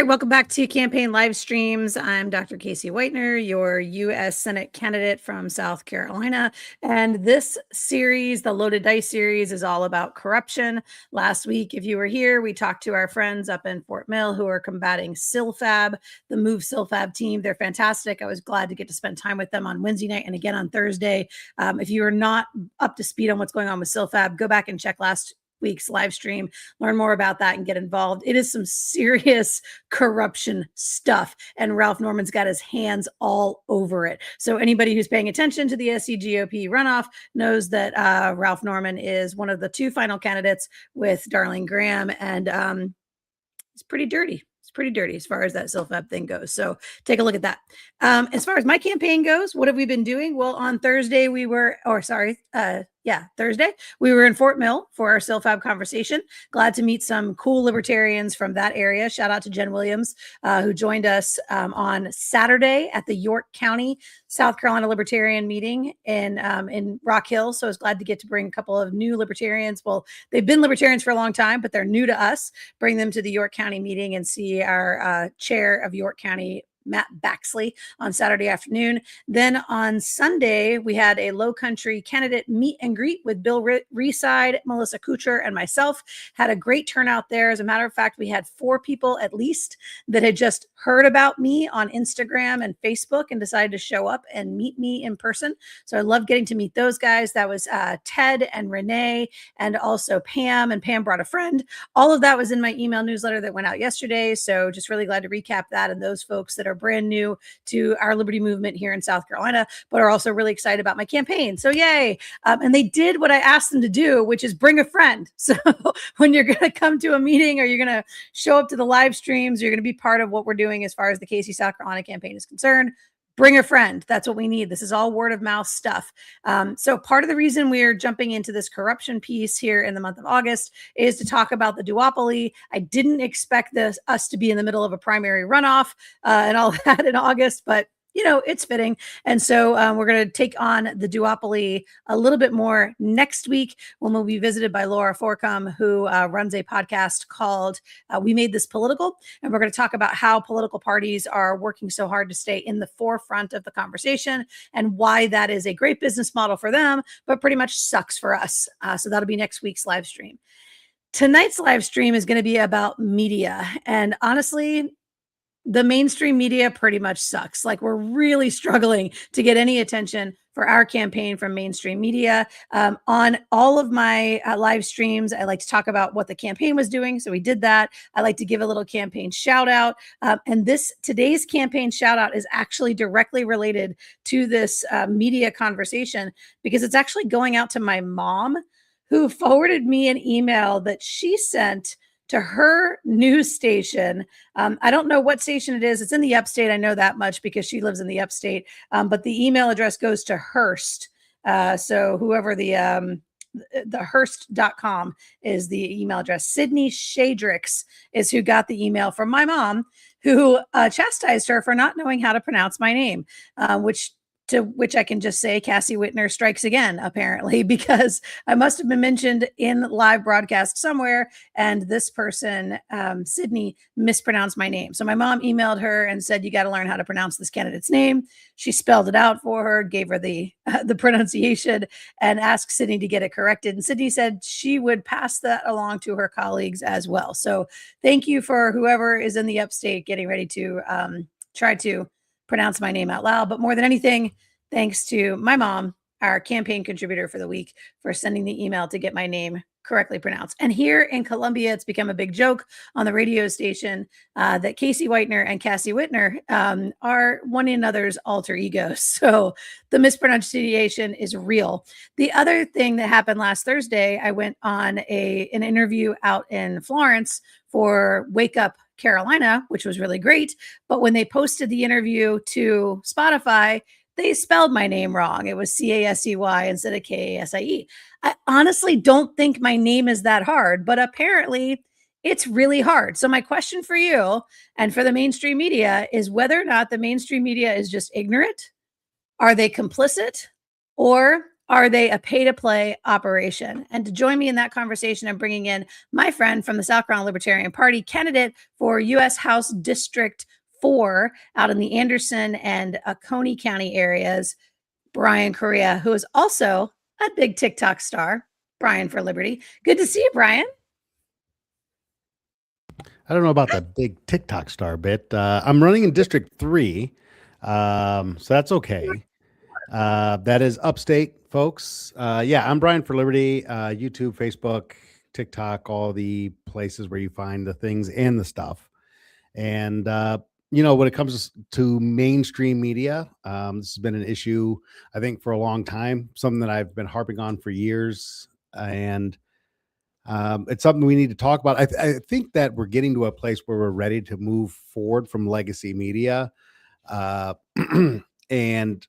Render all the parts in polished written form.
right, welcome back to Campaign Live Streams. I'm Dr. Casey Whitener, your U.S. Senate candidate from South Carolina. And this series, the Loaded Dice series, is all about corruption. Last week, if you were here, we talked to our friends up in Fort Mill who are combating SILFAB, the Move SILFAB team. They're fantastic. I was glad to get to spend time with them on Wednesday night and again on Thursday. If you are not up to speed on what's going on with SILFAB, go back and check last week's live stream, learn more about that and get involved. It is some serious corruption stuff, and Ralph Norman's got his hands all over it. So anybody who's paying attention to the SC GOP runoff knows that Ralph Norman is one of the two final candidates with Darlene Graham, and it's pretty dirty. It's pretty dirty as far as that SILFAB thing goes. So take a look at that. As far as my campaign goes, what have we been doing? Well, on Thursday, Thursday, we were in Fort Mill for our SILFAB conversation. Glad to meet some cool libertarians from that area. Shout out to Jen Williams, who joined us on Saturday at the York County, South Carolina Libertarian meeting in Rock Hill. So I was glad to get to bring a couple of new libertarians. Well, they've been libertarians for a long time, but they're new to us. Bring them to the York County meeting and see our chair of York County, Matt Baxley, on Saturday afternoon. Then on Sunday, we had a Low Country candidate meet and greet with Bill Reside, Melissa Kuchar, and myself. Had a great turnout there. As a matter of fact, we had 4 people at least that had just heard about me on Instagram and Facebook and decided to show up and meet me in person. So I love getting to meet those guys. That was Ted and Renee and also Pam, and Pam brought a friend. All of that was in my email newsletter that went out yesterday. So just really glad to recap that, and those folks that are brand new to our liberty movement here in South Carolina, but are also really excited about my campaign. So yay. And they did what I asked them to do, which is bring a friend. So when you're going to come to a meeting or you're going to show up to the live streams, you're going to be part of what we're doing as far as the Casey South Carolina campaign is concerned. Bring a friend. That's what we need. This is all word of mouth stuff. So part of the reason we're jumping into this corruption piece here in the month of August is to talk about the duopoly. I didn't expect us to be in the middle of a primary runoff and all that in August, but you know, it's fitting. And so we're going to take on the duopoly a little bit more next week when we'll be visited by Laura Forcom, who runs a podcast called We Made This Political. And we're going to talk about how political parties are working so hard to stay in the forefront of the conversation and why that is a great business model for them, but pretty much sucks for us. So that'll be next week's live stream. Tonight's live stream is going to be about media. And honestly, the mainstream media pretty much sucks. Like, we're really struggling to get any attention for our campaign from mainstream media. On all of my live streams, I like to talk about what the campaign was doing. So we did that. I like to give a little campaign shout out. And today's campaign shout out is actually directly related to this media conversation, because it's actually going out to my mom, who forwarded me an email that she sent to her news station. I don't know what station it is. It's in the upstate. I know that much because she lives in the upstate. But the email address goes to Hearst. So whoever the Hearst.com is the email address. Sydney Shadrix is who got the email from my mom, who chastised her for not knowing how to pronounce my name, to which I can just say Cassie Whitner strikes again, apparently, because I must have been mentioned in live broadcast somewhere, and this person, Sydney, mispronounced my name. So my mom emailed her and said, you got to learn how to pronounce this candidate's name. She spelled it out for her, gave her the pronunciation, and asked Sydney to get it corrected. And Sydney said she would pass that along to her colleagues as well. So thank you for whoever is in the upstate getting ready to try to pronounce my name out loud. But more than anything, thanks to my mom, our campaign contributor for the week, for sending the email to get my name correctly pronounced. And here in Columbia, it's become a big joke on the radio station that Casey Whitener and Cassie Whitner are one another's alter egos. So the mispronunciation is real. The other thing that happened last Thursday, I went on an interview out in Florence for Wake Up Carolina, which was really great. But when they posted the interview to Spotify, they spelled my name wrong. It was Casey instead of Kasie. I honestly don't think my name is that hard, but apparently it's really hard. So my question for you and for the mainstream media is whether or not the mainstream media is just ignorant. Are they complicit? Or are they a pay-to-play operation? And to join me in that conversation, I'm bringing in my friend from the South Carolina Libertarian Party, candidate for U.S. House District 4 out in the Anderson and Coney County areas, Brian Correa, who is also a big TikTok star. Brian for Liberty. Good to see you, Brian. I don't know about the big TikTok star bit. I'm running in District 3, so that's okay. That is upstate, folks. Yeah, I'm Brian for Liberty. YouTube, Facebook, TikTok, all the places where you find the things and the stuff. And when it comes to mainstream media, this has been an issue, I think, for a long time. Something that I've been harping on for years, and it's something we need to talk about. I think that we're getting to a place where we're ready to move forward from legacy media, and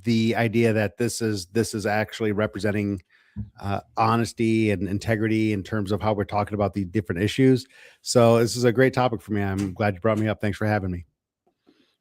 the idea that this is actually representing honesty and integrity in terms of how we're talking about the different issues. So this is a great topic for me. I'm glad you brought me up. Thanks for having me.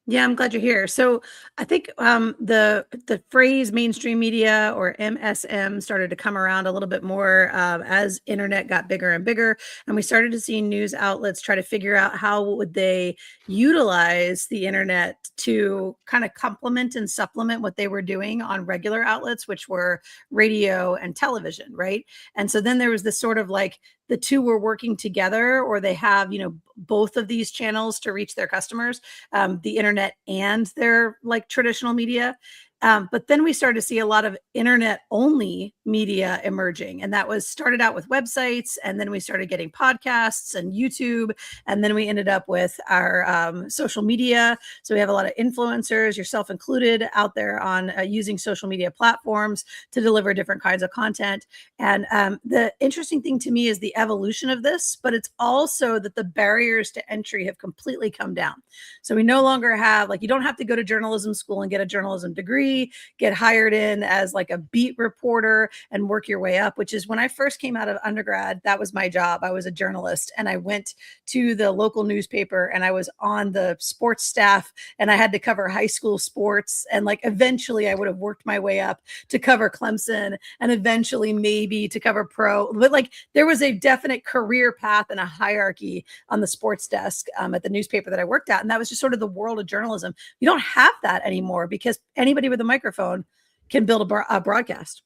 Yeah, I'm glad you're here. So I think the phrase mainstream media, or MSM, started to come around a little bit more as internet got bigger and bigger, and we started to see news outlets try to figure out how would they utilize the internet to kind of complement and supplement what they were doing on regular outlets, which were radio and television, right? And so then there was this sort of like the two were working together, or they have, both of these channels to reach their customers, the internet and their like traditional media. But then we started to see a lot of internet only media emerging. And that was started out with websites. And then we started getting podcasts and YouTube. And then we ended up with our social media. So we have a lot of influencers, yourself included, out there on using social media platforms to deliver different kinds of content. And the interesting thing to me is the evolution of this, but it's also that the barriers to entry have completely come down. So we no longer have, like, you don't have to go to journalism school and get a journalism degree, get hired in as like a beat reporter and work your way up, which is when I first came out of undergrad, that was my job. I was a journalist, and I went to the local newspaper and I was on the sports staff, and I had to cover high school sports. And like eventually I would have worked my way up to cover Clemson, and eventually maybe to cover pro. But like there was a definite career path and a hierarchy on the sports desk at the newspaper that I worked at. And that was just sort of the world of journalism. You don't have that anymore because anybody with a microphone can build a broadcast.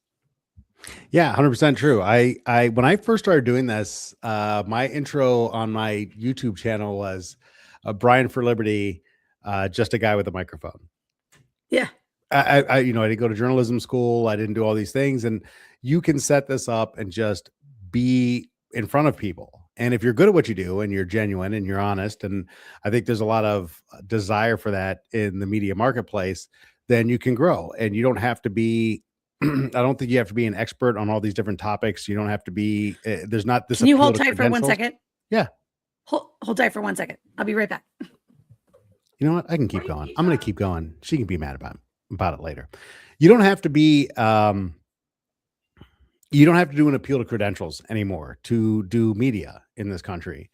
Yeah, 100% true. I when I first started doing this, my intro on my YouTube channel was Brian for Liberty, just a guy with a microphone. Yeah. I didn't go to journalism school. I didn't do all these things. And you can set this up and just be in front of people. And if you're good at what you do and you're genuine and you're honest, and I think there's a lot of desire for that in the media marketplace, then you can grow. And you don't have to be, I don't think you have to be an expert on all these different topics. You don't have to be, there's not this. Can you hold tight for 1 second? Yeah. Hold tight for 1 second. I'll be right back. You know what? I can keep going. I'm going to keep going. She can be mad about it later. You don't have to be, you don't have to do an appeal to credentials anymore to do media in this country.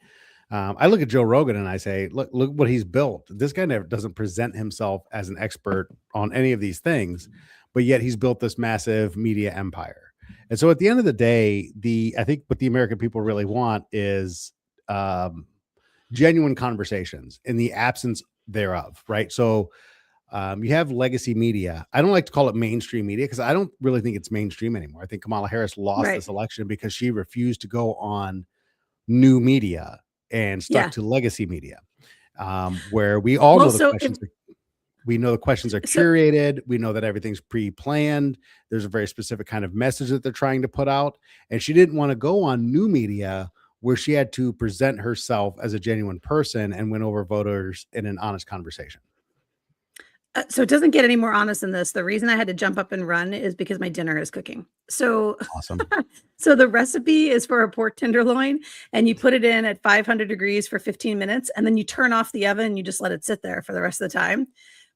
I look at Joe Rogan and I say, look what he's built. This guy never doesn't present himself as an expert on any of these things, but yet he's built this massive media empire. And so at the end of the day, I think what the American people really want is genuine conversations in the absence thereof, right? So you have legacy media. I don't like to call it mainstream media because I don't really think it's mainstream anymore. I think Kamala Harris lost this election because she refused to go on new media and stuck to legacy media, where we all know the questions. We know the questions are curated. We know that everything's pre-planned. There's a very specific kind of message that they're trying to put out. And she didn't want to go on new media where she had to present herself as a genuine person and win over voters in an honest conversation. So it doesn't get any more honest than this. The reason I had to jump up and run is because my dinner is cooking. So awesome. So the recipe is for a pork tenderloin, and you put it in at 500 degrees for 15 minutes, and then you turn off the oven and you just let it sit there for the rest of the time.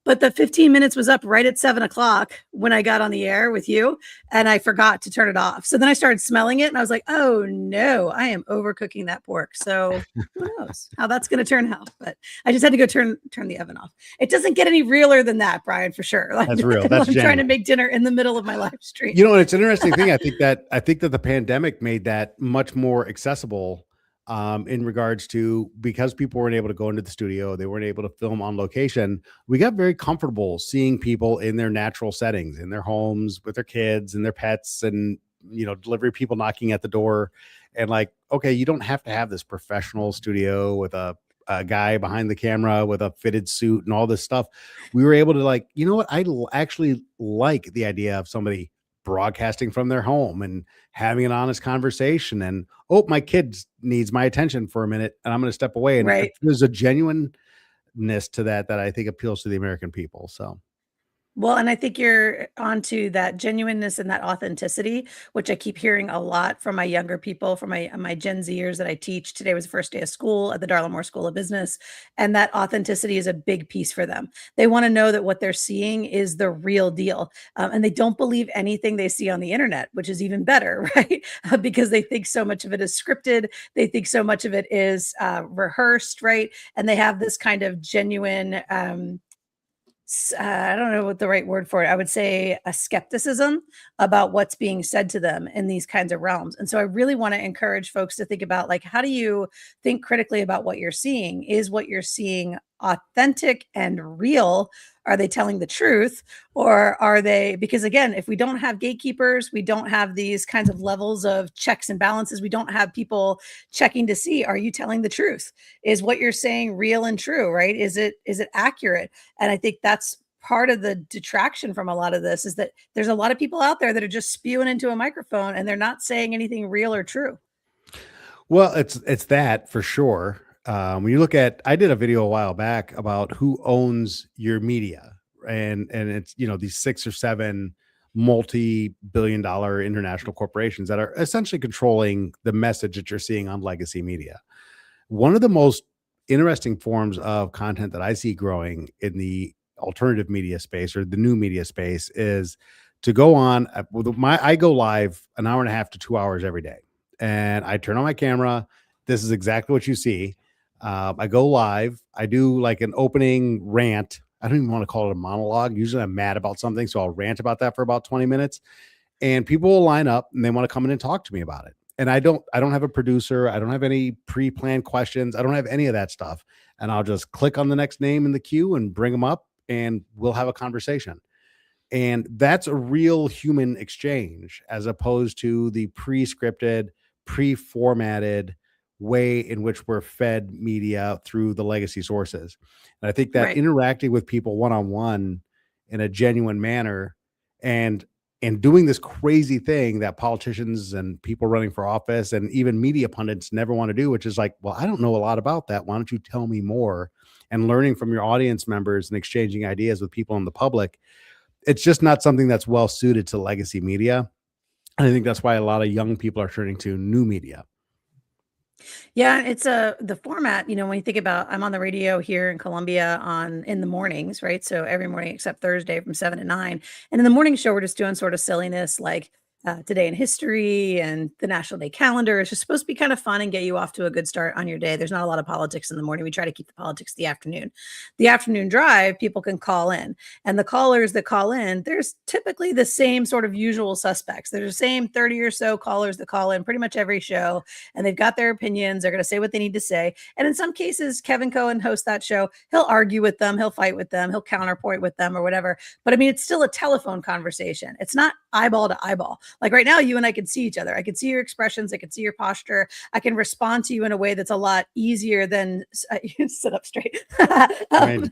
But the 15 minutes was up right at 7 o'clock when I got on the air with you, and I forgot to turn it off. So then I started smelling it and I was like, oh no, I am overcooking that pork. So who knows how that's going to turn out? But I just had to go turn the oven off. It doesn't get any realer than that, Brian, for sure. Like, That's real. That's I'm trying to genuine. make dinner in the middle of my live stream. You know, and it's an interesting thing. I think that the pandemic made that much more accessible, in regards to, because people weren't able to go into the studio, they weren't able to film on location. We got very comfortable seeing people in their natural settings, in their homes, with their kids and their pets, and delivery people knocking at the door, and like, okay, you don't have to have this professional studio with a guy behind the camera with a fitted suit and all this stuff. We were able to, like, you know what, actually like the idea of somebody broadcasting from their home and having an honest conversation, and, oh, my kid needs my attention for a minute and I'm going to step away, and Right. there's a genuineness to that I think appeals to the American people. So Well, and I think you're onto that genuineness and that authenticity, which I keep hearing a lot from my younger people, from my Gen Zers that I teach. Today was the first day of school at the Darla Moore School of Business, and that authenticity is a big piece for them. They want to know that what they're seeing is the real deal, and they don't believe anything they see on the internet, which is even better, right? Because they think so much of it is scripted, they think so much of it is rehearsed, right? And they have this kind of genuine. I don't know what the right word for it. I would say a skepticism about what's being said to them in these kinds of realms. And so I really want to encourage folks to think about, like, how do you think critically about what you're seeing? Is what you're seeing authentic and real? Are they telling the truth? Or are they, because again, if we don't have gatekeepers, we don't have these kinds of levels of checks and balances, we don't have people checking to see, are you telling the truth? Is what you're saying real and true, right? Is it accurate? And I think that's part of the detraction from a lot of this, is that there's a lot of people out there that are just spewing into a microphone and they're not saying anything real or true. well, it's that for sure. When you look at, I did a video a while back about who owns your media, and it's, these 6 or 7 multi-billion-dollar international corporations that are essentially controlling the message that you're seeing on legacy media. One of the most interesting forms of content that I see growing in the alternative media space, or the new media space, is to go on, I go live an hour and a half to 2 hours every day, and I turn on my camera. This is exactly what you see. I go live. I do like an opening rant. I don't even want to call it a monologue. Usually I'm mad about something, so I'll rant about that for about 20 minutes, and people will line up and they want to come in and talk to me about it. And I don't have a producer. I don't have any pre-planned questions. I don't have any of that stuff. And I'll just click on the next name in the queue and bring them up, and we'll have a conversation. And that's a real human exchange, as opposed to the pre-scripted, pre-formatted way in which we're fed media through the legacy sources. And I think that Right. interacting with people one-on-one in a genuine manner, and doing this crazy thing that politicians and people running for office and even media pundits never want to do, which is like, well, I don't know a lot about that. Why don't you tell me more? And learning from your audience members and exchanging ideas with people in the public, it's just not something that's well suited to legacy media. And I think that's why a lot of young people are turning to new media. Yeah, it's the format, when you think about, I'm on the radio here in Columbia on in the mornings, right? So every morning except Thursday from 7 to 9. And in the morning show, we're just doing sort of silliness like today in history and the National Day calendar. It's just supposed to be kind of fun and get you off to a good start on your day. There's not a lot of politics in the morning. We try to keep the politics the afternoon. The afternoon drive, people can call in. And the callers that call in, there's typically the same sort of usual suspects. There's the same 30 or so callers that call in pretty much every show, and they've got their opinions. They're going to say what they need to say. And in some cases, Kevin Cohen hosts that show. He'll argue with them, he'll fight with them, he'll counterpoint with them or whatever. But I mean, it's still a telephone conversation. It's not eyeball to eyeball. Like right now, you and I can see each other. I can see your expressions. I can see your posture. I can respond to you in a way that's a lot easier than sit up straight. Right.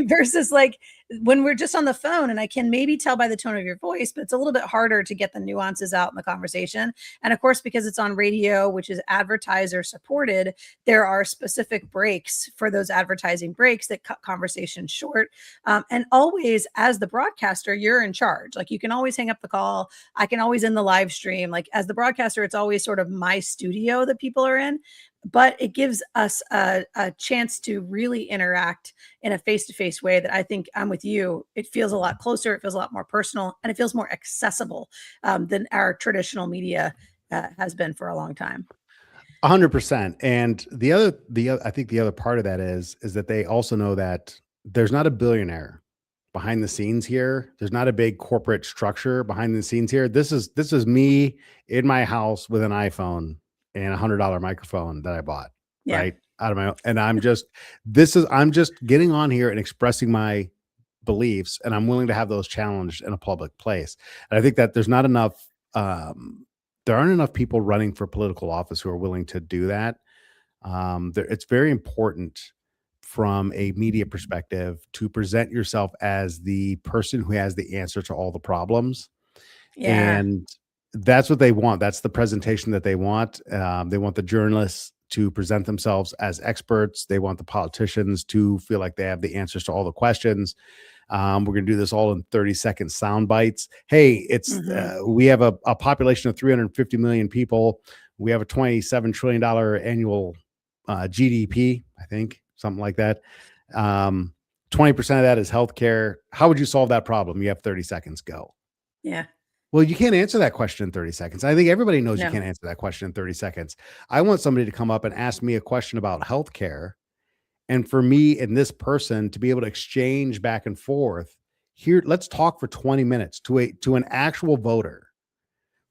Versus like when we're just on the phone, and I can maybe tell by the tone of your voice, but it's a little bit harder to get the nuances out in the conversation. And of course, because it's on radio, which is advertiser supported, there are specific breaks for those advertising breaks that cut conversations short. And always, as the broadcaster, you're in charge. Like you can always hang up the call. I can always end the live stream. Like as the broadcaster, it's always sort of my studio that people are in. but it gives us a chance to really interact in a face-to-face way that I think I'm with you. It feels a lot closer. It feels a lot more personal, and it feels more accessible than our traditional media has been for a long time. 100%. And I think the other part of that is that they also know that there's not a billionaire behind the scenes here. There's not a big corporate structure behind the scenes here. This is me in my house with an iPhone and $100 microphone that I bought, Yeah. right? Out of my own, and I'm just getting on here and expressing my beliefs, and I'm willing to have those challenged in a public place. And I think that um there aren't enough people running for political office who are willing to do that. It's very important from a media perspective to present yourself as the person who has the answer to all the problems, Yeah. and that's what they want. That's the presentation that they want. They want the journalists to present themselves as experts. They want the politicians to feel like they have the answers to all the questions. We're going to do this all in 30-second sound bites. Hey, Hmm. we have a population of 350 million people. We have a $27 trillion annual GDP, I think, something like that. 20% of that is healthcare. How would you solve that problem? You have 30 seconds, go. Yeah. Well, you can't answer that question in 30 seconds. I think everybody knows you No. can't answer that question in 30 seconds. I want somebody to come up and ask me a question about healthcare, and for me and this person to be able to exchange back and forth here. Let's talk for 20 minutes to an actual voter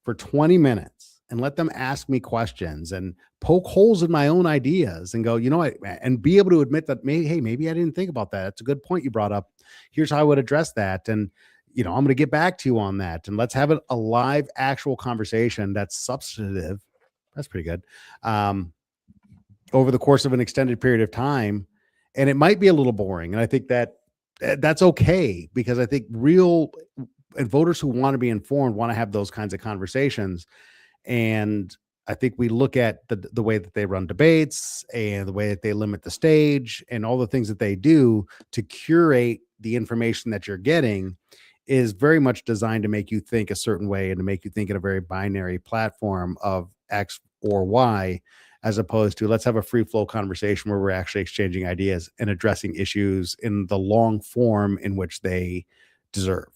for 20 minutes and let them ask me questions and poke holes in my own ideas and go, you know what, and be able to admit that, maybe, hey, maybe I didn't think about that. It's a good point you brought up. Here's how I would address that. And, I'm going to get back to you on that. And let's have a live, actual conversation that's substantive. That's pretty good. Over the course of an extended period of time. And it might be a little boring. And I think that that's okay, because I think real and voters who want to be informed want to have those kinds of conversations. And I think we look at the way that they run debates and the way that they limit the stage and all the things that they do to curate the information that you're getting is very much designed to make you think a certain way and to make you think in a very binary platform of X or Y, as opposed to let's have a free flow conversation where we're actually exchanging ideas and addressing issues in the long form in which they deserve.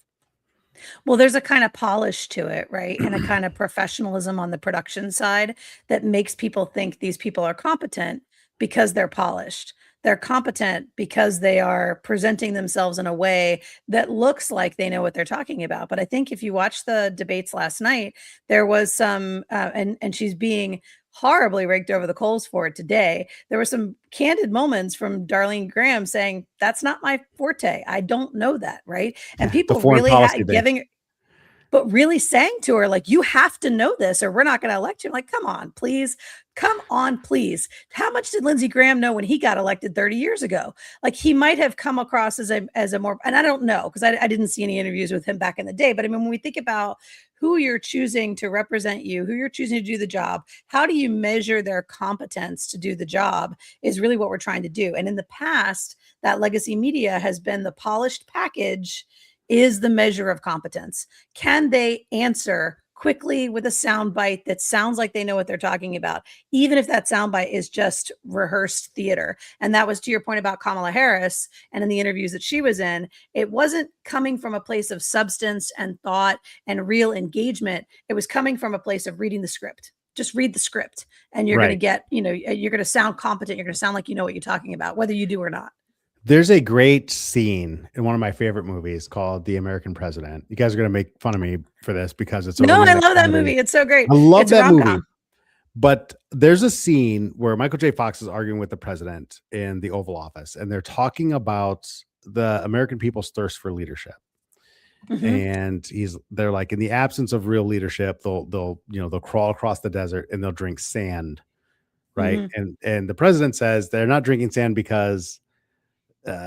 Well, there's a kind of polish to it, right? And a kind of professionalism on the production side that makes people think these people are competent because they're polished. They're competent because they are presenting themselves in a way that looks like they know what they're talking about. But I think if you watch the debates last night, there was some, and she's being horribly raked over the coals for it today. There were some candid moments from Darlene Graham saying, "That's not my forte. I don't know that." Right. And The people foreign really policy thing. giving, but really saying to her, like, you have to know this or we're not going to elect you. I'm like, come on, please. Come on, please. How much did Lindsey Graham know when he got elected 30 years ago? Like, he might have come across as a more, and I don't know, because I didn't see any interviews with him back in the day. But I mean, when we think about who you're choosing to represent you, who you're choosing to do the job, how do you measure their competence to do the job is really what we're trying to do. And in the past, that legacy media has been the polished package is the measure of competence. Can they answer quickly with a soundbite that sounds like they know what they're talking about, even if that soundbite is just rehearsed theater? And that was to your point about Kamala Harris and in the interviews that she was in, it wasn't coming from a place of substance and thought and real engagement. It was coming from a place of reading the script. Just read the script and you're going to Right. get, you're going to sound competent. You're going to sound like you know what you're talking about, whether you do or not. There's a great scene in one of my favorite movies called The American President. You guys are going to make fun of me for this because it's a No, I romantic love that comedy. movie. It's so great. I love It's a that rom movie. com. But there's a scene where Michael J. Fox is arguing with the president in the Oval Office, and they're talking about the American people's thirst for leadership. Mm-hmm. And they're like, in the absence of real leadership, they'll crawl across the desert and they'll drink sand, right? Mm-hmm. And the president says they're not drinking sand because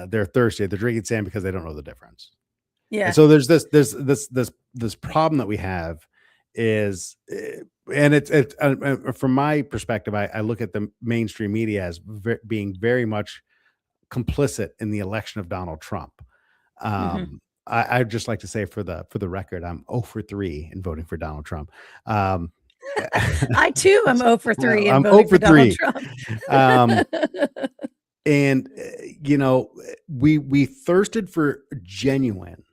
they're thirsty. They're drinking sand because they don't know the difference. And Yeah. so there's problem that we have is, and it's from my perspective, I look at the mainstream media as being very much complicit in the election of Donald Trump. Mm-hmm. I'd just like to say for the record, I'm 0 for 3 in voting for Donald Trump. Um, I too am 0 for 3 in I'm 0 voting for for Donald 3. Trump. Um, and we thirsted for genuine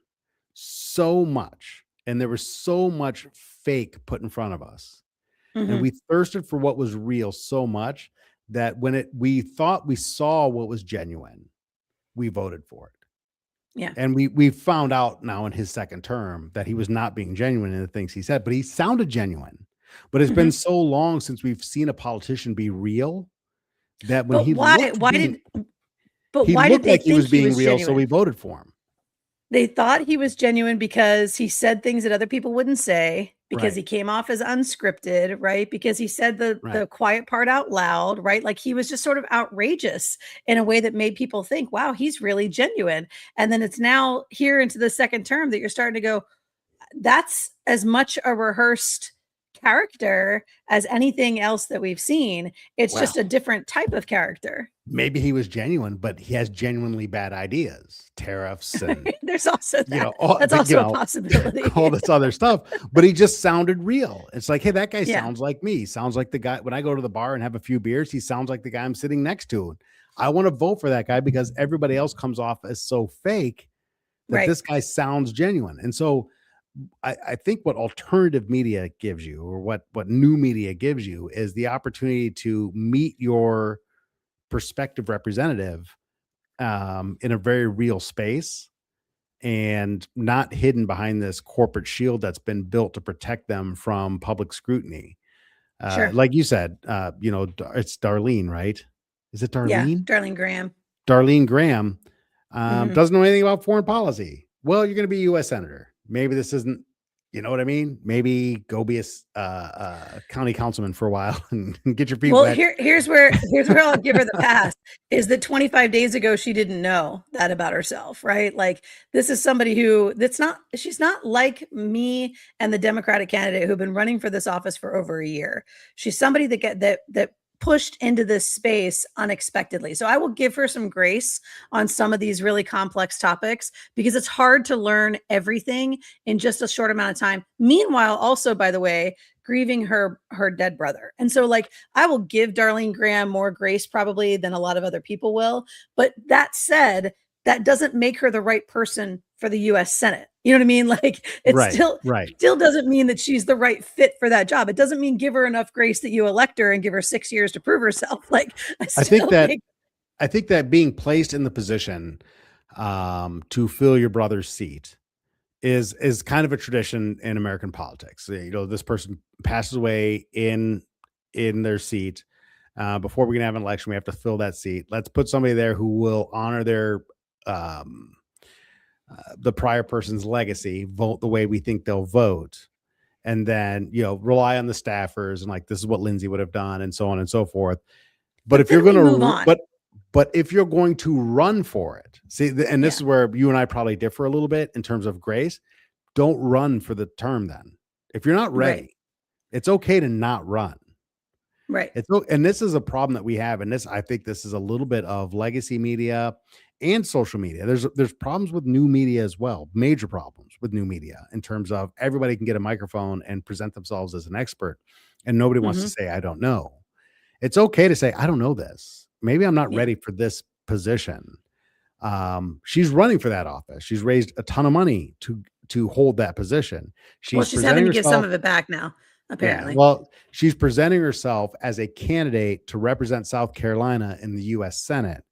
so much, and there was so much fake put in front of us, and Mhm. we thirsted for what was real so much that we thought we saw what was genuine, we voted for it. Yeah. And we found out now in his second term that he was not being genuine in the things he said, but he sounded genuine. But it's been Mhm. so long since we've seen a politician be real that when But he looked being he why did looked they like he was think he being was real, so we genuine? voted for him. They thought he was genuine because he said things that other people wouldn't say, because Right, he came off as unscripted, right? Because he said right. the quiet part out loud, right? Like he was just sort of outrageous in a way that made people think, "Wow, he's really genuine." And then it's now here into the second term that you're starting to go, that's as much a rehearsed character as anything else that we've seen. It's Well, just a different type of character. maybe he was genuine, but he has genuinely bad ideas, tariffs and, There's also that. all That's the also a possibility. all this other stuff, but he just sounded real. It's like, "Hey, that guy Yeah, sounds like me." Sounds like the guy when I go to the bar and have a few beers, he sounds like the guy I'm sitting next to. I wanna vote for that guy because everybody else comes off as so fake that right. this guy sounds genuine. And so I think what alternative media gives you, or what new media gives you, is the opportunity to meet your prospective representative in a very real space and not hidden behind this corporate shield that's been built to protect them from public scrutiny. Sure. Like you said, it's Darlene, right? Is it Yeah, Darlene? Darlene Graham. Darlene Graham Mhm. doesn't know anything about foreign policy. Well, you're going to be a U.S. senator. Maybe this isn't, you know what I mean? Maybe go be a county councilman for a while and get your feet Well, wet. here's where I'll give her the pass, is that 25 days ago, she didn't know that about herself, right? Like, this is somebody who that's not she's not like me and the Democratic candidate who've been running for this office for over a year. She's somebody that get that pushed into this space unexpectedly. So I will give her some grace on some of these really complex topics because it's hard to learn everything in just a short amount of time. Meanwhile, also, by the way, grieving her dead brother. And so like I will give Darlene Graham more grace probably than a lot of other people will. But that said, that doesn't make her the right person for the US Senate. You know what I mean? Like it Right, right. still doesn't mean that she's the right fit for that job. It doesn't mean give her enough grace that you elect her and give her 6 years to prove herself. Like I I think still that think I think that being placed in the position to fill your brother's seat is kind of a tradition in American politics. This person passes away in their seat. Before we can have an election, we have to fill that seat. Let's put somebody there who will honor their um, the prior person's legacy, vote the way we think they'll vote, and then rely on the staffers and like this is what Lindsay would have done, and so on and so forth. But but if you're then we going move to, on. but if you're going to run for it, see, and this Yeah. is where you and I probably differ a little bit in terms of grace. Don't run for the term then. If you're not Right. ready, it's okay to not run. Right. And this is a problem that we have, and this I think this is a little bit of legacy media and social media. There's problems with new media as well, major problems with new media in terms of everybody can get a microphone and present themselves as an expert, and nobody wants to Mhm. say I don't know. It's okay to say I don't know this. Maybe I'm not Yeah. ready for this position. She's running for that office. She's raised a ton of money to hold that position. Well, She's she's having presenting to give some herself. of it back now, Yeah, apparently. well, she's presenting herself as a candidate to represent South Carolina in the US Senate.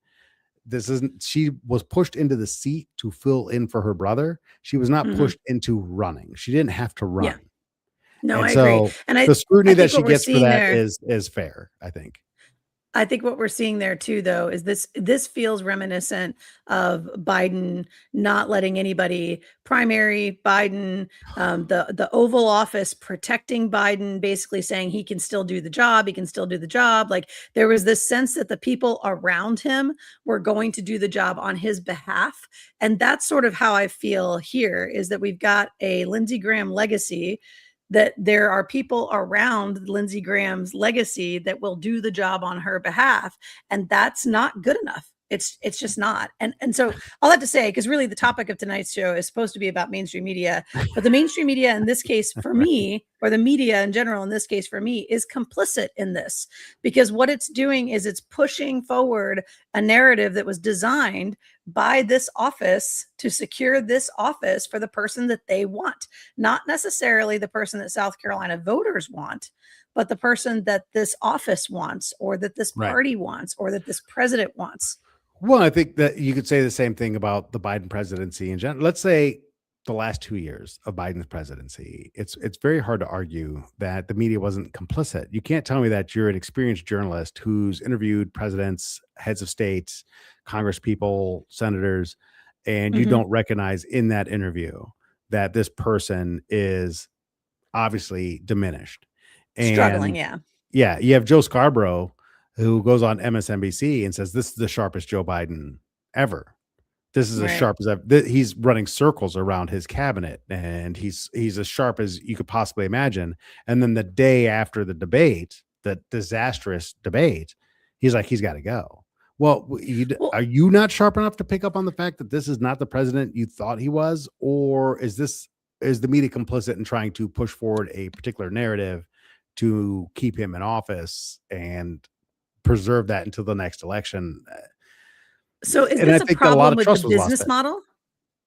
This isn't She was pushed into the seat to fill in for her brother. She was not Mhm. pushed into running. She didn't have to Yeah. run. No, And I agree. so And the I scrutiny that think she what we're gets for seeing that there is fair, I think. I think what we're seeing there too, though, is this feels reminiscent of Biden not letting anybody primary Biden, the Oval Office protecting Biden, basically saying he can still do the job, he can still do the job. Like there was this sense that the people around him were going to do the job on his behalf, and that's sort of how I feel here. Is that we've got a Lindsey Graham legacy, that there are people around Lindsey Graham's legacy that will do the job on her behalf. And that's not good enough. It's just not. And so all that to say, because really the topic of tonight's show is supposed to be about mainstream media, but the mainstream media in this case for Right. me, or the media in general in this case for me, is complicit in this, because what it's doing is it's pushing forward a narrative that was designed by this office to secure this office for the person that they want, not necessarily the person that South Carolina voters want, but the person that this office wants, or that this Right. party wants, or that this president wants. Well, I think that you could say the same thing about the Biden presidency in general. Let's say the last 2 years of Biden's presidency. It's very hard to argue that the media wasn't complicit. You can't tell me that you're an experienced journalist who's interviewed presidents, heads of states, congresspeople, senators, and you Mm-hmm. don't recognize in that interview that this person is obviously diminished. Struggling, And yeah. yeah, you have Joe Scarborough who goes on MSNBC and says this is the sharpest Joe Biden ever. This is as Right. sharp as he's running circles around his cabinet, and he's as sharp as you could possibly imagine. And then the day after the debate, the disastrous debate, he's like, he's got to go. Well, Well, are you not sharp enough to pick up on the fact that this is not the president you thought he was, or is the media complicit in trying to push forward a particular narrative to keep him in office and preserve that until the next election? so is And I this a think that a lot problem of with the trust was lost business there. model?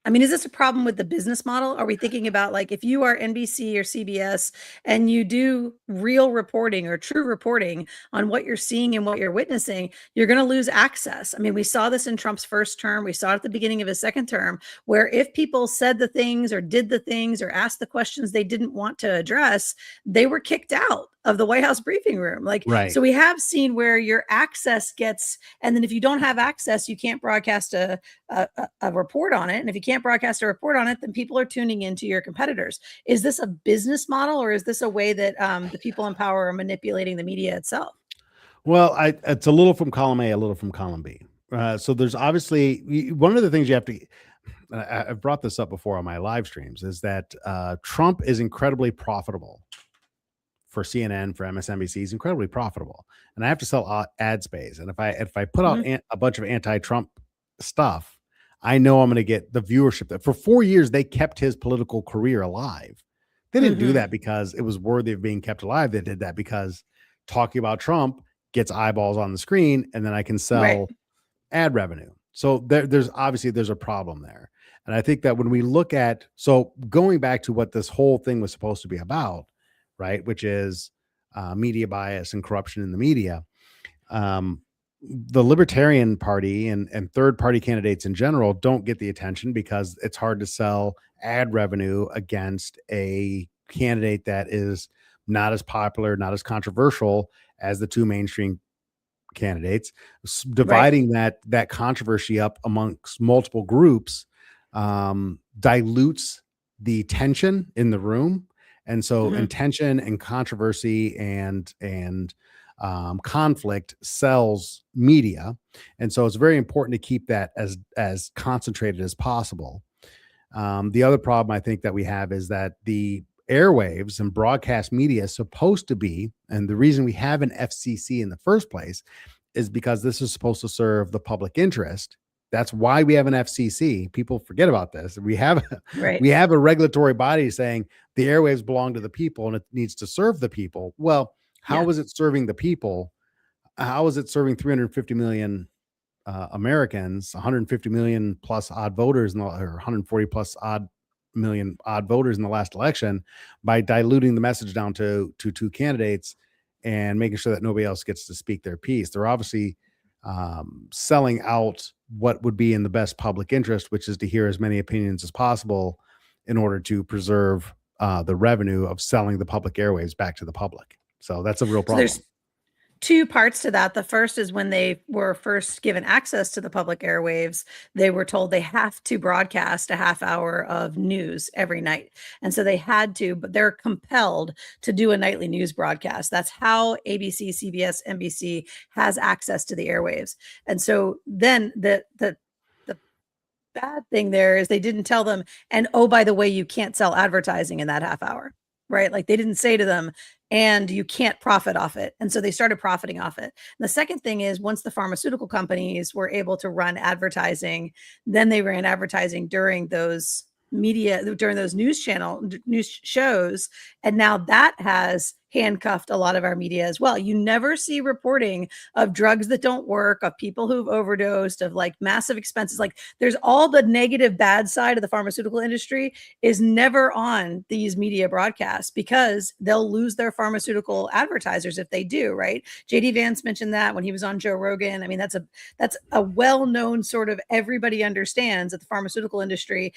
I mean, is this a problem with the business model? Are we thinking about, like, if you are NBC or CBS and you do real reporting or true reporting on what you're seeing and what you're witnessing, you're going to lose access. I mean, we saw this in Trump's first term. We saw it at the beginning of his second term, where if people said the things or did the things or asked the questions they didn't want to address, they were kicked out of the White House briefing room. Like, Right. so we have seen where your access gets, and then if you don't have access, you can't broadcast a report on it. And if you can't broadcast a report on it, then people are tuning into your competitors. Is this a business model, or is this a way that the people in power are manipulating the media itself? Well, it's a little from column A, a little from column B. So there's obviously one of the things you have to. I've brought this up before on my live streams is that Trump is incredibly profitable for CNN, for MSNBC. He's incredibly profitable, and I have to sell ad space. And if I put out Mm-hmm. a bunch of anti-Trump stuff, I know I'm going to get the viewership. That for 4 years they kept his political career alive. They didn't do Mm-hmm. that because it was worthy of being kept alive. They did that because talking about Trump gets eyeballs on the screen, and then I can Right. sell ad revenue. So there's a problem there. And I think that when we look at, so going back to what this whole thing was supposed to be about, right, which is media bias and corruption in the media, um, the Libertarian Party and third party candidates in general don't get the attention because it's hard to sell ad revenue against a candidate that is not as popular, not as controversial as the two mainstream candidates. Right. Dividing that controversy up amongst multiple groups dilutes the tension in the room, and so Mm-hmm. intention and controversy and conflict sells media, and so it's very important to keep that as concentrated as possible. The other problem I think that we have is that the airwaves and broadcast media is supposed to be, and the reason we have an FCC in the first place is because this is supposed to serve the public interest. That's why we have an FCC. People forget about this. Right. We have a regulatory body saying the airwaves belong to the people and it needs to serve the people. Well, Yeah. how is it serving the people? How is it serving 350 million Americans, 150 million plus odd voters, or 140 plus odd million odd voters in the last election by diluting the message down to two candidates and making sure that nobody else gets to speak their piece? They're obviously selling out what would be in the best public interest, which is to hear as many opinions as possible in order to preserve the revenue of selling the public airwaves back to the public. So that's a real So problem. there's two parts to that. The first is when they were first given access to the public airwaves, they were told they have to broadcast a half hour of news every night. And so they had to, but they're compelled to do a nightly news broadcast. That's how ABC, CBS, NBC has access to the airwaves. And so then the bad thing there is they didn't tell them, and oh, by the way, you can't sell advertising in that half hour. right? Like they didn't say to them, and you can't profit off it. And so they started profiting off it. And the second thing is, once the pharmaceutical companies were able to run advertising, then they ran advertising during those news shows, and now that has handcuffed a lot of our media as well. You never see reporting of drugs that don't work, of people who've overdosed, of like massive expenses. Like there's all the negative bad side of the pharmaceutical industry is never on these media broadcasts, because they'll lose their pharmaceutical advertisers if they do, right? JD Vance mentioned that when he was on Joe Rogan. I mean, that's a well-known sort of, everybody understands that the pharmaceutical industry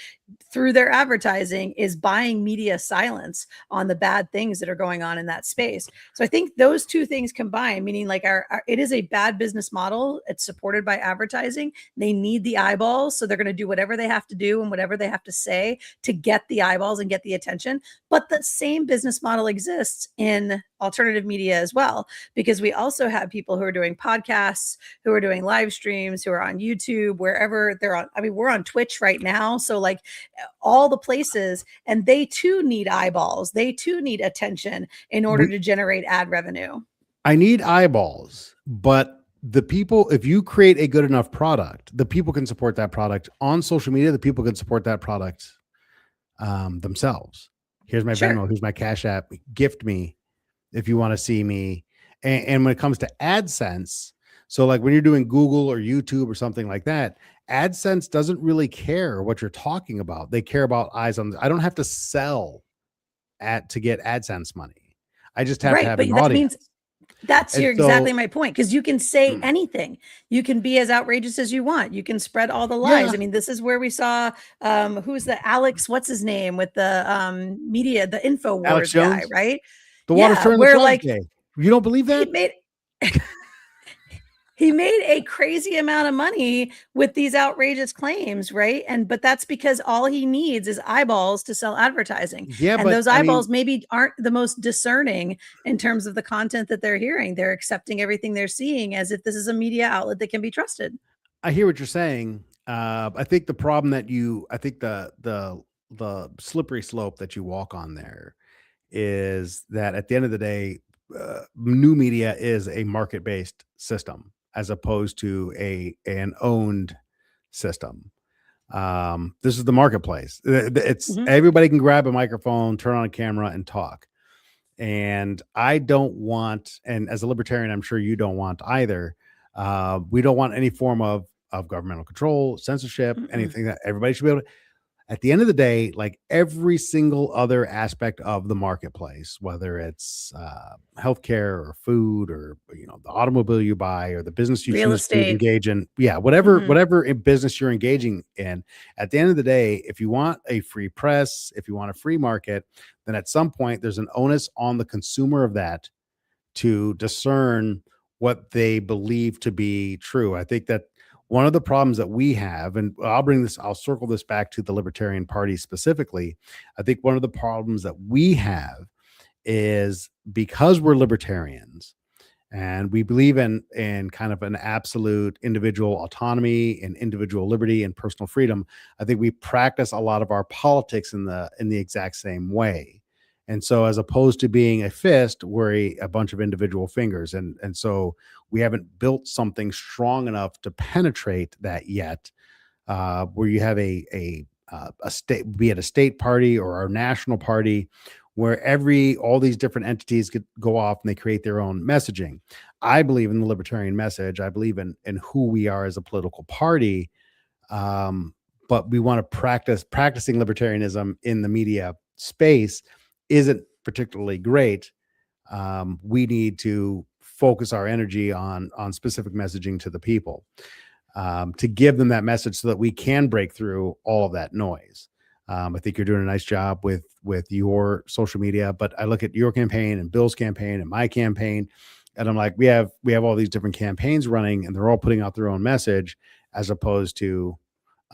through their advertising is buying media silence on the bad things that are going on in that space. So I think those two things combined, meaning like it is a bad business model. It's supported by advertising. They need the eyeballs, so they're going to do whatever they have to do and whatever they have to say to get the eyeballs and get the attention. But the same business model exists in alternative media as well, because we also have people who are doing podcasts, who are doing live streams, who are on YouTube, wherever they're on. I mean, we're on Twitch right now, so like all the places, and they too need eyeballs. They too need attention in order to generate ad revenue. I need eyeballs, but the people, if you create a good enough product, the people can support that product on social media. The people can support that product themselves. Here's my Venmo. Here's my Cash App. Gift me if you want to see me. And when it comes to AdSense, so like when you're doing Google or YouTube or something like that, AdSense doesn't really care what you're talking about. They care about eyes on. I don't have to sell to get AdSense money. I just have to have an audience. That's exactly my point, because you can say anything. You can be as outrageous as you want. You can spread all the lies. Yeah. I mean, this is where we saw who's the Alex, what's his name, with the media, the InfoWars guy, right? The water's turning the like day. You don't believe that? He made a crazy amount of money with these outrageous claims, right? But that's because all he needs is eyeballs to sell advertising. Yeah, and those eyeballs maybe aren't the most discerning in terms of the content that they're hearing. They're accepting everything they're seeing as if this is a media outlet that can be trusted. I hear what you're saying. I think the problem that the slippery slope that you walk on there is that at the end of the day, new media is a market-based system as opposed to an owned system. This is the marketplace. It's everybody can grab a microphone, turn on a camera, and talk. And I don't want, and as a libertarian, I'm sure you don't want either. We don't want any form of governmental control, censorship, anything. That everybody should be able to. At the end of the day, like every single other aspect of the marketplace, whether it's healthcare or food or the automobile you buy or the business you choose to engage in, whatever business you're engaging in, at the end of the day, if you want a free press, if you want a free market, then at some point there's an onus on the consumer of that to discern what they believe to be true. I think that one of the problems that we have, and I'll circle this back to the Libertarian Party specifically. I think one of the problems that we have is because we're libertarians and we believe in kind of an absolute individual autonomy and individual liberty and personal freedom. I think we practice a lot of our politics in the exact same way. And so as opposed to being a fist, we're a bunch of individual fingers. And so we haven't built something strong enough to penetrate that yet, where you have a state, be it a state party or a national party, where all these different entities go off and they create their own messaging. I believe in the libertarian message. I believe in who we are as a political party. But we want to practicing libertarianism in the media space isn't particularly great. We need to focus our energy on specific messaging to the people, to give them that message so that we can break through all of that noise. I think you're doing a nice job with your social media, but I look at your campaign and Bill's campaign and my campaign, and I'm like, we have all these different campaigns running and they're all putting out their own message as opposed to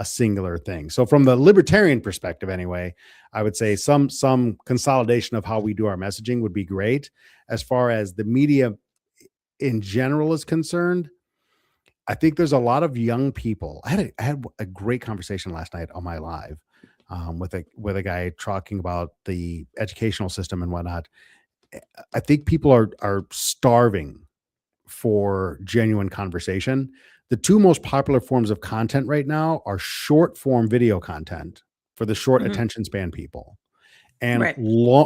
a singular thing. So from the libertarian perspective, anyway, I would say some consolidation of how we do our messaging would be great. As far as the media in general is concerned, I think there's a lot of young people. I had a great conversation last night on my live with a guy talking about the educational system and whatnot. I think people are starving for genuine conversation. The two most popular forms of content right now are short form video content for the short Mhm. attention span people, and Right.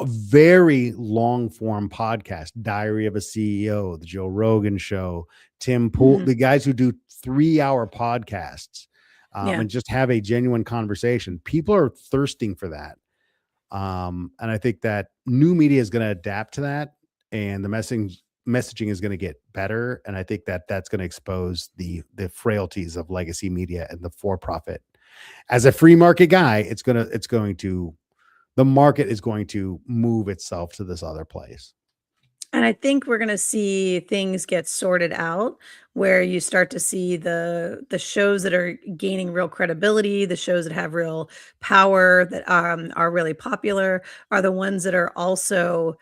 very long form podcast, Diary of a CEO, the Joe Rogan show, Tim Pool, Mhm. the guys who do 3-hour podcasts, Yeah. and just have a genuine conversation. People are thirsting for that. And I think that new media is going to adapt to that, and the messaging is going to get better. And I think that that's going to expose the frailties of legacy media and the for profit. As a free market guy, the market is going to move itself to this other place. And I think we're gonna see things get sorted out where you start to see the shows that are gaining real credibility, the shows that have real power, that, are really popular, are the ones that are also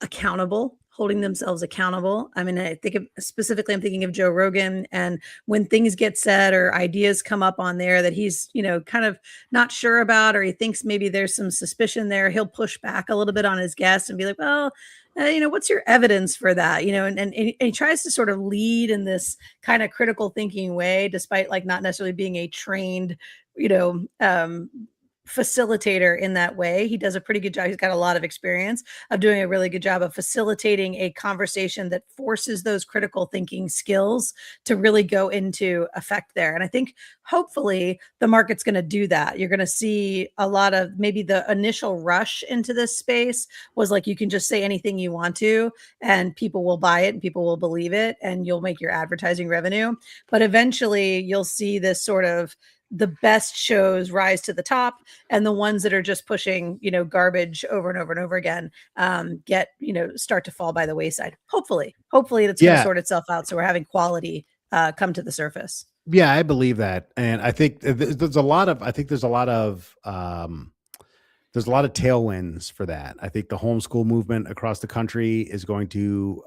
accountable, holding themselves accountable. I mean, I think of specifically, I'm thinking of Joe Rogan, and when things get said or ideas come up on there that he's, kind of not sure about, or he thinks maybe there's some suspicion there, he'll push back a little bit on his guests and be like, well, what's your evidence for that? And he tries to sort of lead in this kind of critical thinking way, despite like not necessarily being a trained, you know, um, facilitator in that way. He does a pretty good job. He's got a lot of experience of doing a really good job of facilitating a conversation that forces those critical thinking skills to really go into effect there. And I think hopefully the market's going to do that. You're going to see a lot of, maybe the initial rush into this space was like you can just say anything you want to and people will buy it and people will believe it and you'll make your advertising revenue. But eventually you'll see this sort of the best shows rise to the top, and the ones that are just pushing, garbage over and over and over again, start to fall by the wayside. Hopefully that's going to Yeah, sort itself out. So we're having quality come to the surface. yeah, I believe that, and I think there's a lot of there's a lot of tailwinds for that. I think the homeschool movement across the country is going to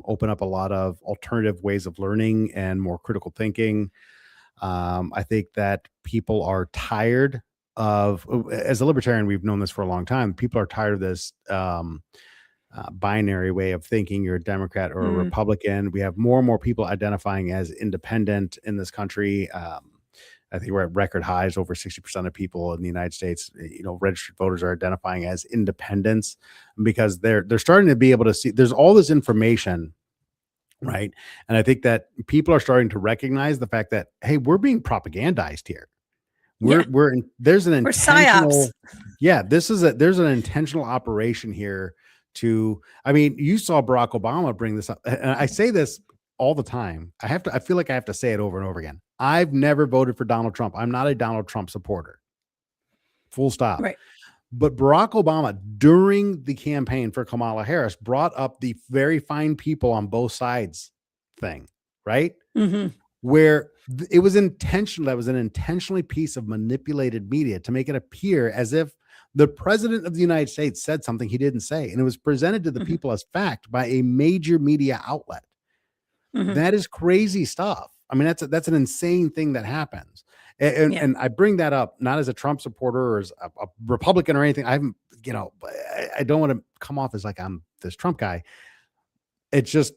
open up a lot of alternative ways of learning and more critical thinking. I think that people are tired of, as a libertarian, we've known this for a long time. People are tired of this binary way of thinking. You're a Democrat or a Mm, Republican. We have more and more people identifying as independent in this country. I think we're at record highs. Over 60% of people in the United States, registered voters, are identifying as independents because they're starting to be able to see there's all this information, right? And I think that people are starting to recognize the fact that, hey, we're being propagandized here. yeah, There's an or psyops. intentional, yeah, there's an intentional operation here to, I mean, you saw Barack Obama bring this up. And I say this all the time. I feel like I have to say it over and over again. I've never voted for Donald Trump. I'm not a Donald Trump supporter. Full stop. Right. But Barack Obama, during the campaign for Kamala Harris, brought up the very fine people on both sides thing, right? Hmm. Where it was intentional. That was an intentionally piece of manipulated media to make it appear as if the president of the United States said something he didn't say. And it was presented to the Hmm. people as fact by a major media outlet. Hmm. That is crazy stuff. I mean, that's an insane thing that happens. And, Yeah. and I bring that up not as a Trump supporter or as a Republican or anything. I haven't, I don't want to come off as like I'm this Trump guy. It's just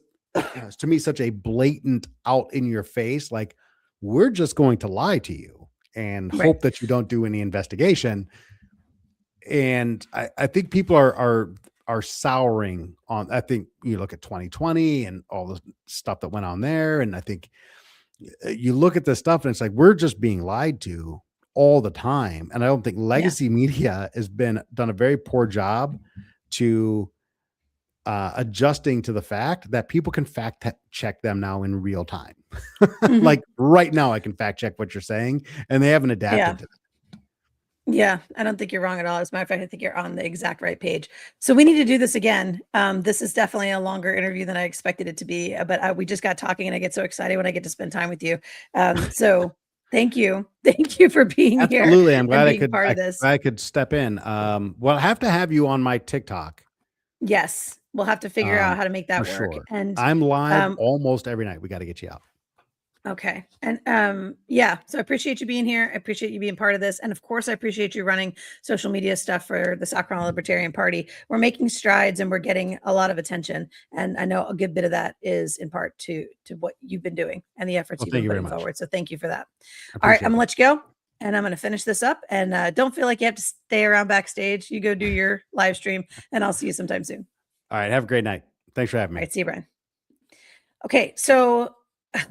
to me such a blatant, out in your face, like, we're just going to lie to you and Right. hope that you don't do any investigation. And I think people are souring on. I think you look at 2020 and all the stuff that went on there, and I think you look at this stuff and it's like we're just being lied to all the time. And I don't think Yeah. legacy media has been done a very poor job to adjusting to the fact that people can check them now in real time. Hmm. Like right now, I can fact check what you're saying, and they haven't Yeah. adapted to that. Yeah, I don't think you're wrong at all. As a matter of fact, I think you're on the exact right page. So we need to do this again. This is definitely a longer interview than I expected it to be, but we just got talking, and I get so excited when I get to spend time with you. So thank you, thank you for being here Absolutely, I'm and glad being part of this. I could step in. Well, I have to have you on my TikTok, Yes, we'll have to figure out how to make for that work. sure. And I'm live um, almost every night. We got to get you out. Okay. And yeah, so I appreciate you being here. I appreciate you being part of this. And of course, I appreciate you running social media stuff for the South Carolina Libertarian Party. We're making strides and we're getting a lot of attention. And I know a good bit of that is in part to what you've been doing and the efforts Well, you've thank been you very putting much. forward. So thank you for that. I All right, I'm appreciate gonna it. let you go and I'm gonna finish this up. And don't feel like you have to stay around backstage. You go do your live stream and I'll see you sometime soon. All right. Have a great night. Thanks for having All me. right, see you, Brian. Okay, so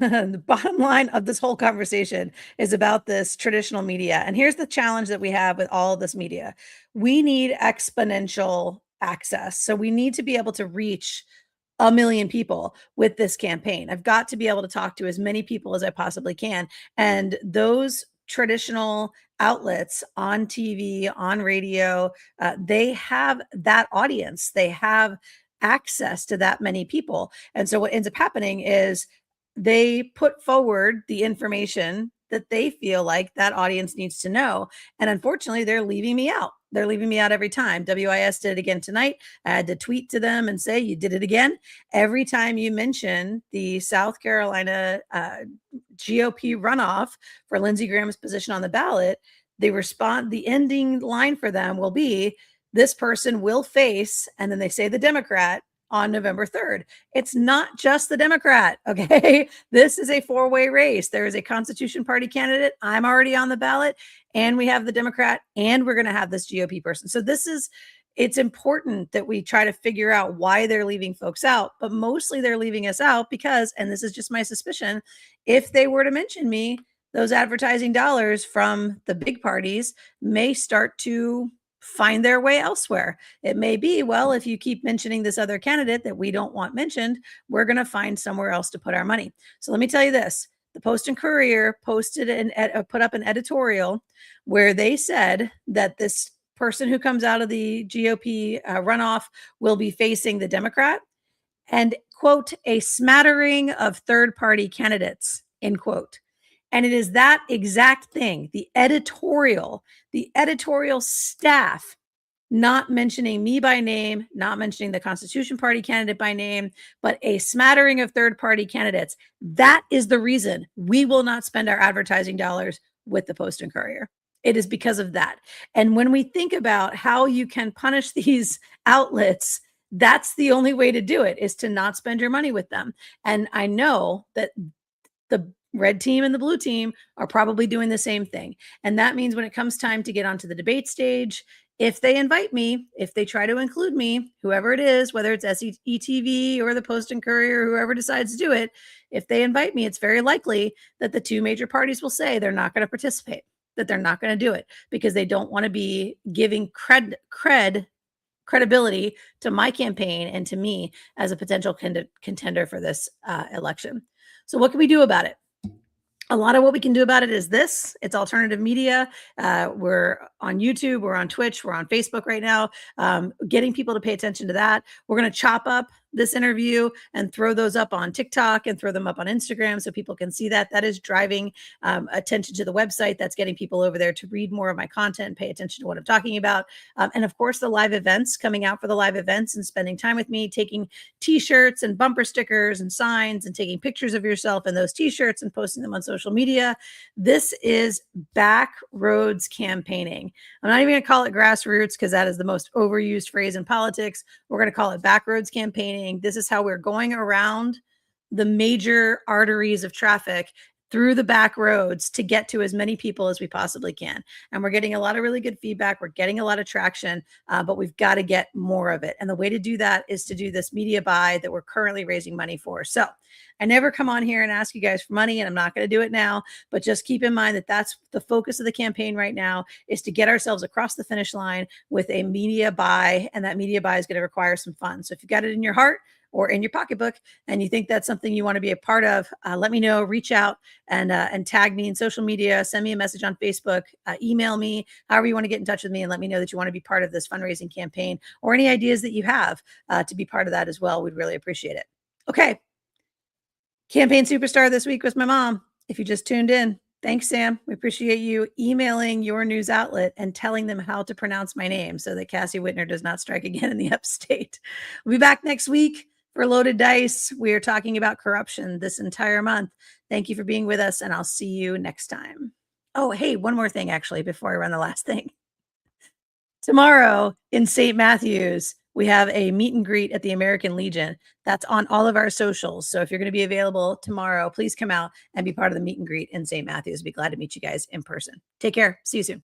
the bottom line of this whole conversation is about this traditional media. And here's the challenge that we have with all of this media. We need exponential access. So we need to be able to reach a million people with this campaign. I've got to be able to talk to as many people as I possibly can. And those traditional outlets on TV, on radio, they have that audience. They have access to that many people. And so what ends up happening is they put forward the information that they feel like that audience needs to know. And unfortunately, they're leaving me out. They're leaving me out every time. WIS did it again tonight. I had to tweet to them and say, you did it again. Every time you mention the South Carolina GOP runoff for Lindsey Graham's position on the ballot, the ending line for them will be, this person will face, and then they say the Democrat on November 3rd. It's not just the Democrat, okay? This is a four-way race. There is a Constitution Party candidate. I'm already on the ballot, and we have the Democrat, and we're going to have this GOP person. So it's important that we try to figure out why they're leaving folks out, but mostly they're leaving us out because, and this is just my suspicion, if they were to mention me, those advertising dollars from the big parties may start to find their way elsewhere. It may be, well, if you keep mentioning this other candidate that we don't want mentioned, we're going to find somewhere else to put our money. So let me tell you this. The Post and Courier put up an editorial where they said that this person who comes out of the GOP runoff will be facing the Democrat and, quote, a smattering of third-party candidates, end quote. And it is that exact thing, the editorial staff not mentioning me by name, not mentioning the Constitution Party candidate by name, but a smattering of third-party candidates. That is the reason we will not spend our advertising dollars with the Post and Courier. It is because of that. And when we think about how you can punish these outlets, that's the only way to do it, is to not spend your money with them. And I know that the red team and the blue team are probably doing the same thing. And that means when it comes time to get onto the debate stage, if they invite me, if they try to include me, whoever it is, whether it's SETV or the Post and Courier, or whoever decides to do it, if they invite me, it's very likely that the two major parties will say they're not going to participate, that they're not going to do it because they don't want to be giving credibility to my campaign and to me as a potential contender for this election. So what can we do about it? A lot of what we can do about it is this. It's alternative media. We're on YouTube, we're on Twitch, we're on Facebook right now, getting people to pay attention to that. We're going to chop up this interview and throw those up on TikTok and throw them up on Instagram so people can see that. That is driving attention to the website. That's getting people over there to read more of my content, pay attention to what I'm talking about. And of course, the live events, coming out for the live events and spending time with me, taking t-shirts and bumper stickers and signs and taking pictures of yourself in those t-shirts and posting them on social media. This is backroads campaigning. I'm not even going to call it grassroots because that is the most overused phrase in politics. We're going to call it backroads campaigning. This is how we're going around the major arteries of traffic through the back roads to get to as many people as we possibly can. And we're getting a lot of really good feedback. We're getting a lot of traction, but we've got to get more of it. And the way to do that is to do this media buy that we're currently raising money for. So I never come on here and ask you guys for money, and I'm not going to do it now, but just keep in mind that that's the focus of the campaign right now, is to get ourselves across the finish line with a media buy. And that media buy is going to require some funds. So if you've got it in your heart or in your pocketbook and you think that's something you want to be a part of, let me know, reach out and tag me in social media, send me a message on Facebook, email me, however you want to get in touch with me, and let me know that you want to be part of this fundraising campaign or any ideas that you have to be part of that as well. We'd really appreciate it. Okay. Campaign superstar this week was my mom. If you just tuned in, thanks, Sam. We appreciate you emailing your news outlet and telling them how to pronounce my name so that Cassie Whitner does not strike again in the upstate. We'll be back next week for Loaded Dice. We are talking about corruption this entire month. Thank you for being with us, and I'll see you next time. Oh, hey, one more thing, actually, before I run the last thing. Tomorrow in St. Matthews, we have a meet and greet at the American Legion. That's on all of our socials. So if you're going to be available tomorrow, please come out and be part of the meet and greet in St. Matthews. Be glad to meet you guys in person. Take care. See you soon.